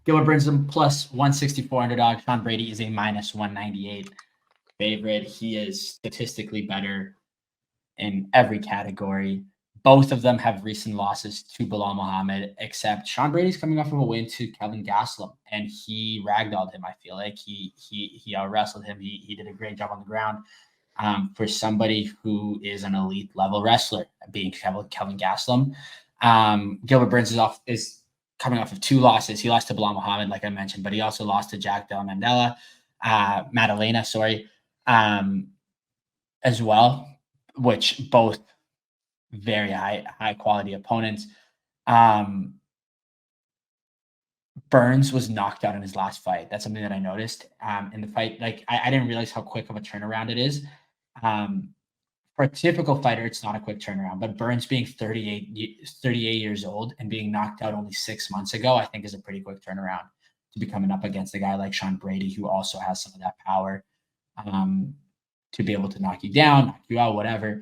Gilbert Burns plus 164 underdog. Sean Brady is a minus 198 favorite. He is statistically better in every category. Both of them have recent losses to Bilal Muhammad, except Sean Brady's coming off of a win to Kelvin Gastelum, and he ragdolled him. I feel like he out wrestled him. He did a great job on the ground. For somebody who is an elite level wrestler, being Kelvin Gastelum, Gilbert Burns is coming off of 2 losses. He lost to Bilal Muhammad, like I mentioned, but he also lost to Jack Della Maddalena, as well, which both very high quality opponents. Burns was knocked out in his last fight. That's something that I noticed in the fight. Like I didn't realize how quick of a turnaround it is. For a typical fighter, it's not a quick turnaround, but Burns being 38 years old and being knocked out only 6 months ago, I think is a pretty quick turnaround to be coming up against a guy like Sean Brady, who also has some of that power to be able to knock you down, knock you out, whatever.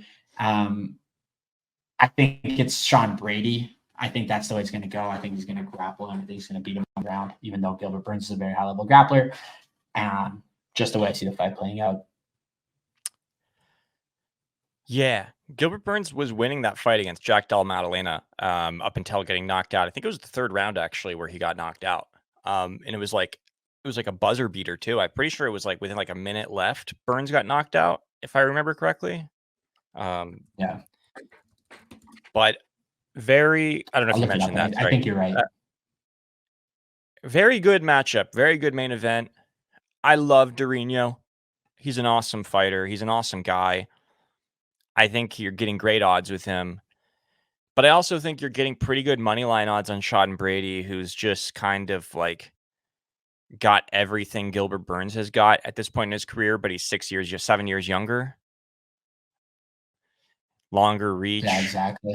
I think it's Sean Brady. I think that's the way it's going to go. I think he's going to grapple and I think he's going to beat him on the ground, even though Gilbert Burns is a very high-level grappler. Just the way I see the fight playing out. Yeah, Gilbert Burns was winning that fight against Jack Della Maddalena up until getting knocked out. I think it was the 3rd round, actually, where he got knocked out. And it was like a buzzer beater, too. I'm pretty sure it was like within like a minute left. Burns got knocked out, if I remember correctly. Yeah. But I don't know if you mentioned that. I think you're right. Very good matchup. Very good main event. I love Durinho. He's an awesome fighter. He's an awesome guy. I think you're getting great odds with him. But I also think you're getting pretty good money line odds on Sean Brady, who's just kind of like got everything Gilbert Burns has got at this point in his career, but he's 7 years younger. Longer reach. Yeah, exactly.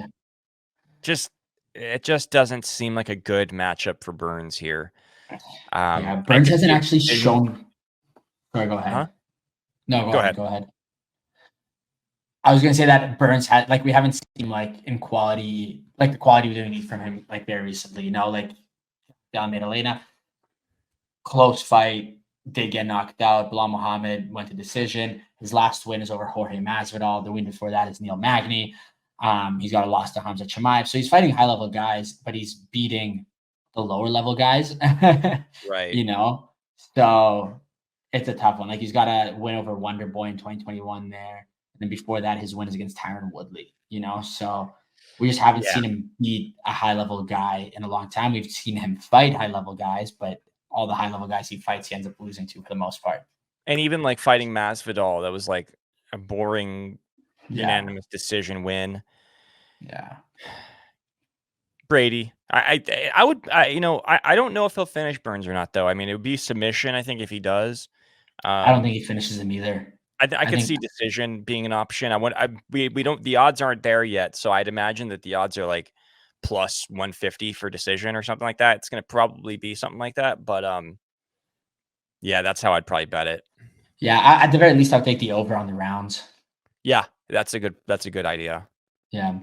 It just doesn't seem like a good matchup for Burns here. Yeah, Burns hasn't actually shown. Sorry, go ahead. Huh? No, go ahead. I was going to say that Burns had, like, we haven't seen, like, in quality, like, the quality we need from him, like, very recently. You know, like, Della Maddalena, close fight, did get knocked out. Bilal Muhammad went to decision. His last win is over Jorge Masvidal. The win before that is Neil Magny. He's got a loss to Hamza Chimaev. So he's fighting high-level guys, but he's beating the lower-level guys. Right. You know? So it's a tough one. Like, he's got a win over Wonder Boy in 2021 there. And then before that, his win is against Tyron Woodley, you know? So we just haven't seen him beat a high-level guy in a long time. We've seen him fight high-level guys, but all the high-level guys he fights, he ends up losing to for the most part. And even, like, fighting Masvidal, that was, like, a boring unanimous decision win. Yeah. Brady. I don't know if he'll finish Burns or not, though. I mean, it would be submission, I think, if he does. I don't think he finishes him either. I could see decision being an option. The odds aren't there yet, so I'd imagine that the odds are like plus 150 for decision or something like that. It's going to probably be something like that, but yeah, that's how I'd probably bet it. Yeah, at the very least, I'll take the over on the rounds. Yeah, that's a good idea. Yeah.